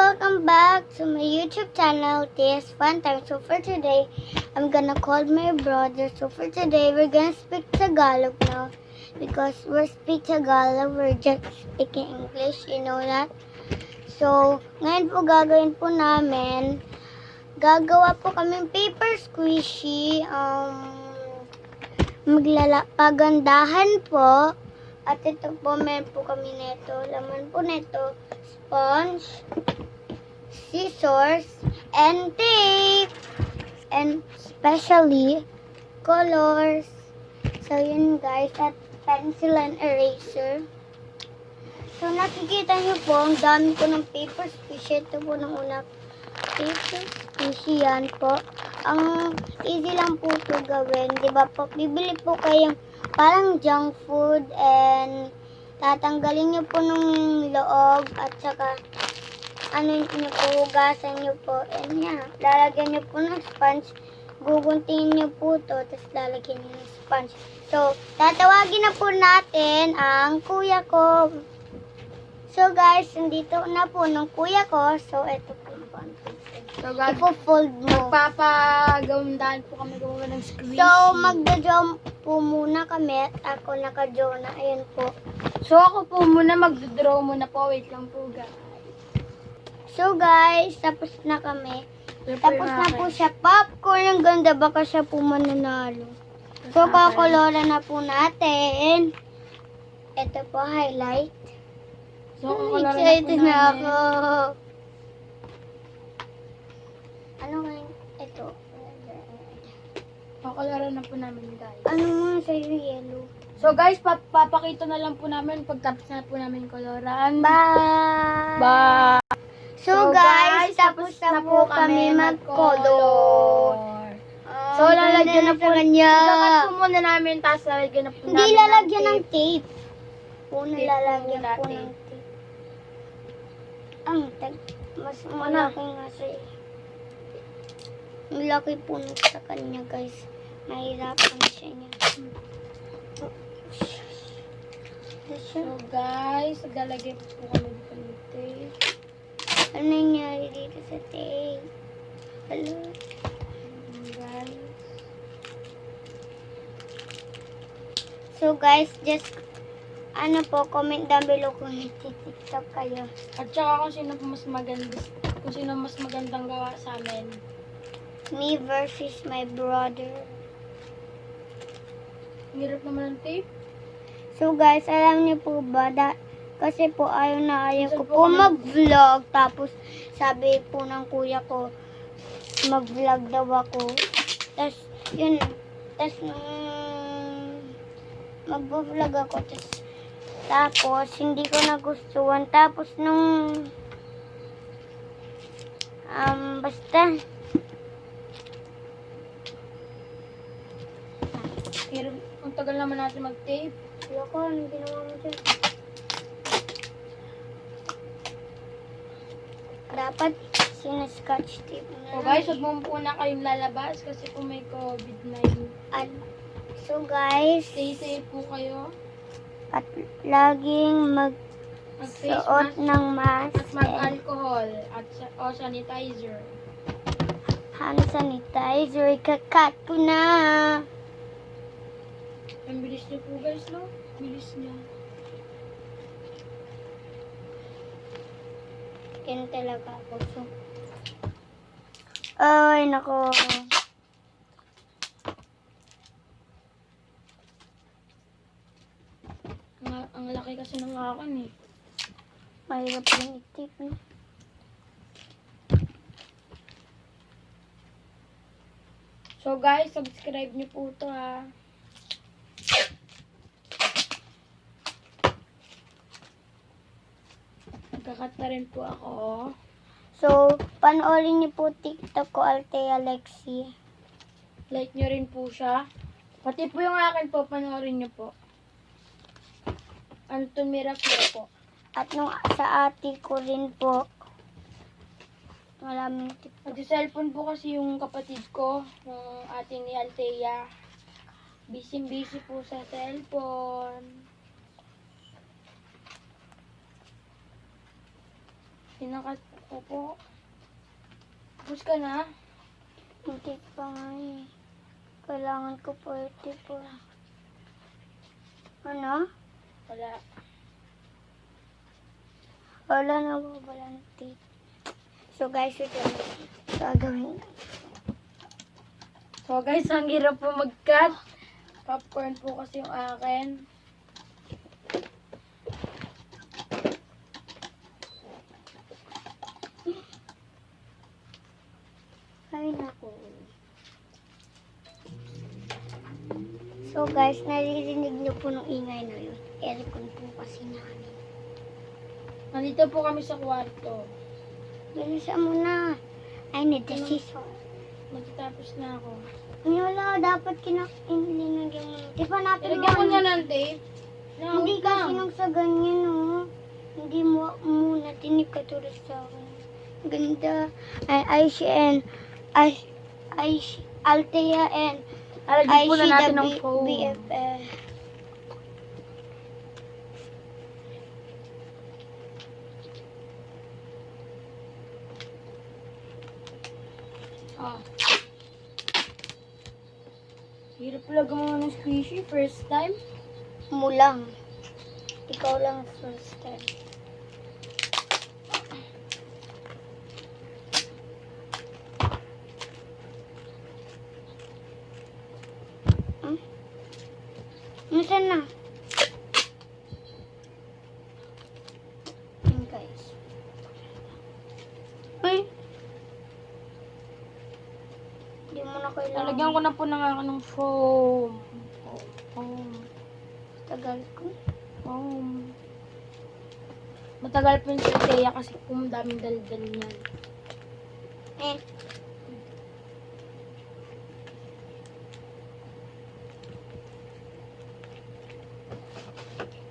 welcome back to my YouTube channel, TS Fun Time. So for today, I'm gonna call my brother. So for today, we're gonna speak Tagalog now. Because we're speak Tagalog, we're just speaking English, you know that? So, ngayon po gagawin po namin, gagawa po kaming paper squishy, pagandahan po. At ito po, meron po kami nito. Laman po nito, sponge, scissors, and tape. And especially, colors. So, yun guys. At pencil and eraser. So, nakikita nyo po, ang dami ko ng paper squishy. Ito po ng una. Paper squishy yan po. Ang easy lang po ito gawin. Diba po? Bibili po kayong parang junk food and tatanggalin nyo po nung loob at saka ano nyo po, hugasan nyo po and yan, lalagyan nyo po ng sponge, guguntingin nyo po to, tapos lalagyan nyo ng sponge. So, tatawagin na po natin ang kuya ko. So guys, nandito na po ng kuya ko. So, ito po yung So guys, ipo-fold mo. magpapagawindahan po kami gawa ng squishy. So, magda-draw po muna kami at ako naka-draw na. Ayun po. So ako po muna magdodraw muna po. Wait lang po guys. So, guys, tapos na kami. Tapos na po siya. Popcorn, ang ganda. Baka siya po mananalo. So, kakolora na po natin. Ito po, highlight. So, Excited na ako. Ano ngayon? Ito. Kakolora na po namin guys. Ano nga sa'yo, yellow? So guys, papakita na lang po namin pagtapos na po namin koloran. Bye! Bye! So, guys, tapos na po kami mag-color. So, lalagyan na po kanya. Ilakat po muna namin, tapos lalagyan na po namin. Hindi lalagyan ng tape. Una Tape lalagyan muna, po ng tape. tape. Ang mas malaki nga siya. Malaki po sa kanya, guys. Mahirapan siya niya. So guys, lalagyan po kami dito ng tape. Ano nangyari dito sa tape? Hello? Guys. So, guys, just ano po, comment down below kung nagtitiktok kayo. At saka kung sino mas magandang gawa sa amin. Me versus my brother. Ang hirap naman ng tape. So, guys, alam niyo po ba, kasi po ayaw na ayaw ko Minsan po po kami- mag-vlog. Tapos, sabi po ng kuya ko, mag-vlog daw ako. Tapos, yun, tapos mag-vlog ako. Tapos, hindi ko nagustuhan. Tapos, basta, Hirap. Ang tagal naman natin mag-tape. ayoko, anong ginawa mo dyan? Dapat, sinascotch tape na. So guys, huwag mo po na kayong lalabas kasi po may COVID-19. At, so guys, Stay safe po kayo. at laging Mag-face magsuot mask ng mask at mag-alcohol o sanitizer. hand sanitizer. Ikakat ko na. Ang bilis niyo po guys, no? Bilis niya. Yan talaga ako. So, ay, nako. Ang laki kasi ng akin eh. Mahirap yung itip. So guys, subscribe niyo po ito ha. Magkakat na rin po ako. So, panoorin niyo po TikTok ko, Althea Lexi. Like nyo rin po siya. Pati po yung akin po, panoorin nyo po. Anton Miracle po. At nung sa ate ko rin po. Maraming TikTok. Nag-cellphone po kasi yung kapatid ko, yung ate ni Althea. Busy po sa cellphone. Pinakat ko po. Tapos ka na? Hindi pa nga eh. Kailangan ko po ito po. Ano? Wala. Wala na po wala ng tape. So guys, ito yung gagawin. So guys, ang hirap po mag-cut. Popcorn po kasi yung akin. Ay, naku. So guys, naririnig niyo po ng ingay na yun. Aircon po kasi namin. Nandito po kami sa kwarto. Bilisan mo na. I need the scissor. Magtatapos na ako. Wala, dapat linagyan mo. Di ba natin Ilagyan ko niya ng tape. Hindi kasi nung sa ganyan, oh. Hindi mo muna tinikatulad sa akin. Ganda. Altea and Alagyan po na natin ng foam. BFF. Ah. Hirap pala gumawa ng squishy. First time. Mo lang. Ikaw lang first time. Nasaan na? Ayan guys. Ay! Hindi mo na kailangan. Lalagyan ko na po ng foam. Foam. Tagal ko. Foam. Matagal po yung Altea kasi kung daming daldal niyan. Eh.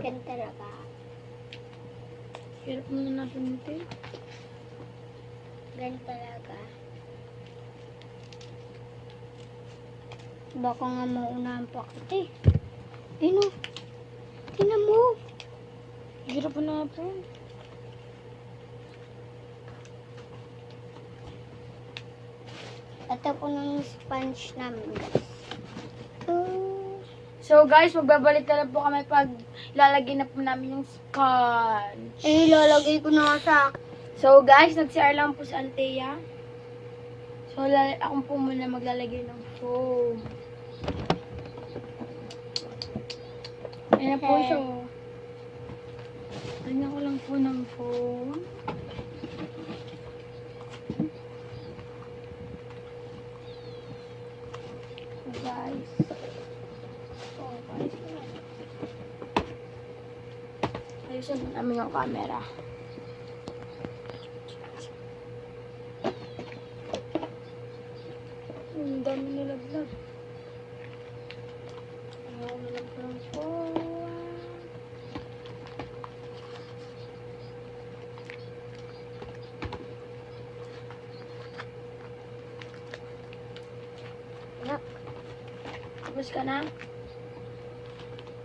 Ganun talaga. Hirap mo na natin ito. Ganun talaga. Baka nga maunahan pa kita eh. Ayun o. Tingnan mo. Hirap mo na po. Ito po ng sponge namin guys. So guys, magbabalik na lang po kami pag ilalagay na po namin yung sponge. Eh, ilalagay ko na nga sa... So guys, nag-CR lang po sa Altea. So ako po muna maglalagay ng foam. Ayan na po Okay. siya. Lagyan ko lang po ng foam. So guys. Ayusin namin yung camera. Ang dami nilaglag. Ayaw nilaglag po. Anak. Tapos ka na?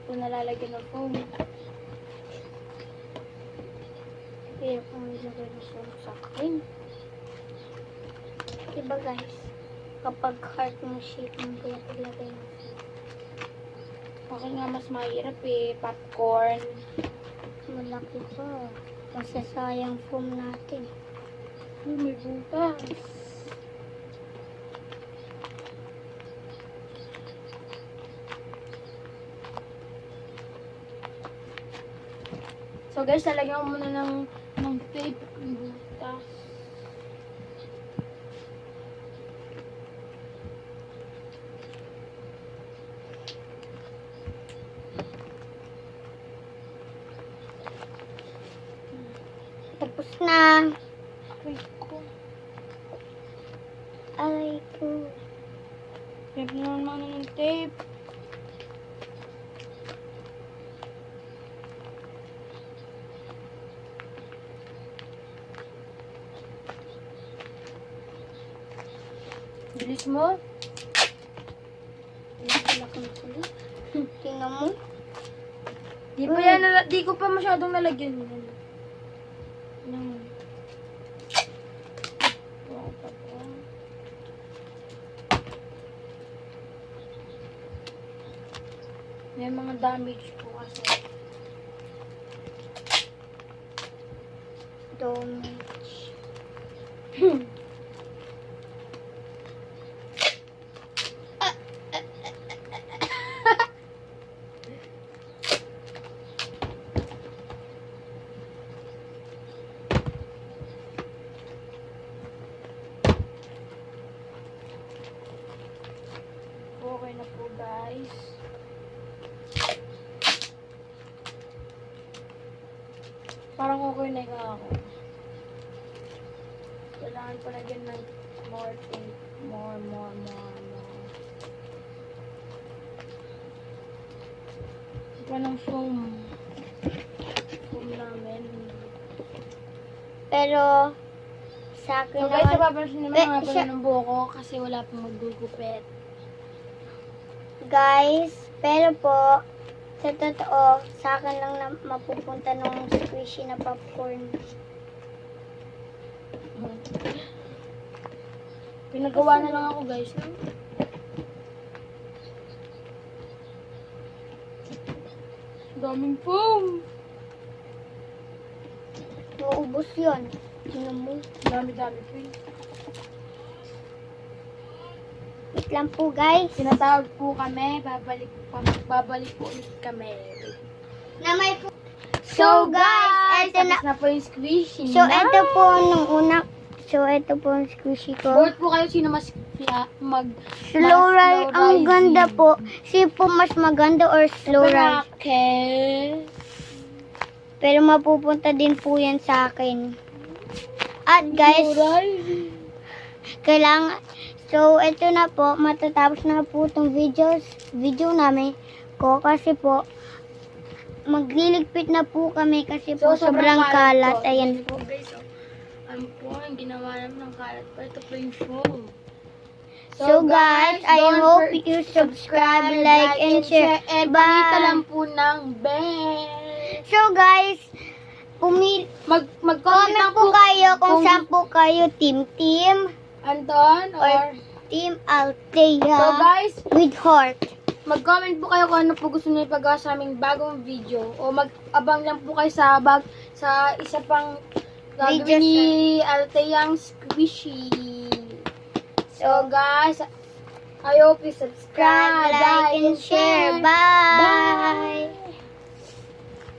Kung nalalagyan ng foam. Kaya kung ilagay na siya sa akin. Diba guys? Kapag heart ng shape mo, kaya paglagay mo. Bakit nga mas mahirap eh, popcorn. Malaki pa. Masasayang foam natin. Uy, may butas. So guys, lalagyan ko muna ng tape ng butas. Tapos na. Aray ko. Aray ko. Tape na naman ng tape. Bilis mo. Malaki na sila. Tingnan mo. Di pa yan, di ko pa masyadong nalagyan yan. Yan. May mga damage po kasi. Damage. Okay na po guys. Parang okay na yung ako. Kailangan pa lagyan ng more tape. More. Pa ng foam. Foam namin. Pero, sa akin So guys, naman, napapansin naman Eh, nga pala siya- ng buko kasi wala pong magugupit. guys, pero po, sa totoo, sa akin lang na mapupunta nung squishy na popcorn. Pinagawa na lang ako guys. No? Daming foam. Maubos yun. Tingnan mo. Dami-dami po yun. Wait lang po, guys. Tinatawag po kami. Babalik po ulit kami. Na may So, guys, eto na. Tapos na po yung squishy. So, eto po nung una. So, eto po ang squishy ko. Vote po kayo sino mas Slow ride. Ang rising. ganda po. Sino po mas maganda or slow ride? Okay. Pero mapupunta din po yan sa akin. At guys, kailangan. So, ito na po. Matatapos na po itong video namin ko. Kasi po, magliligpit na po kami kasi po sobrang kalat. po. Ayan. Po guys, ano po ang ginawa namin ng kalat pa. Ito po yung foam. So guys, I don't hope you subscribe, like, and share. And Bye! pakita lang po ng bell. So guys, Mag-comment comment lang po kayo kung saan po kayo Team Anton or or Team so Althea guys, with heart. mag-comment po kayo kung ano po gusto niyo ipagawa sa aming bagong video o mag-abang lang po kayo sa isa pang gagawin Videos ni Altheang Squishy. So guys, I hope you subscribe, Like and share. Bye! Bye!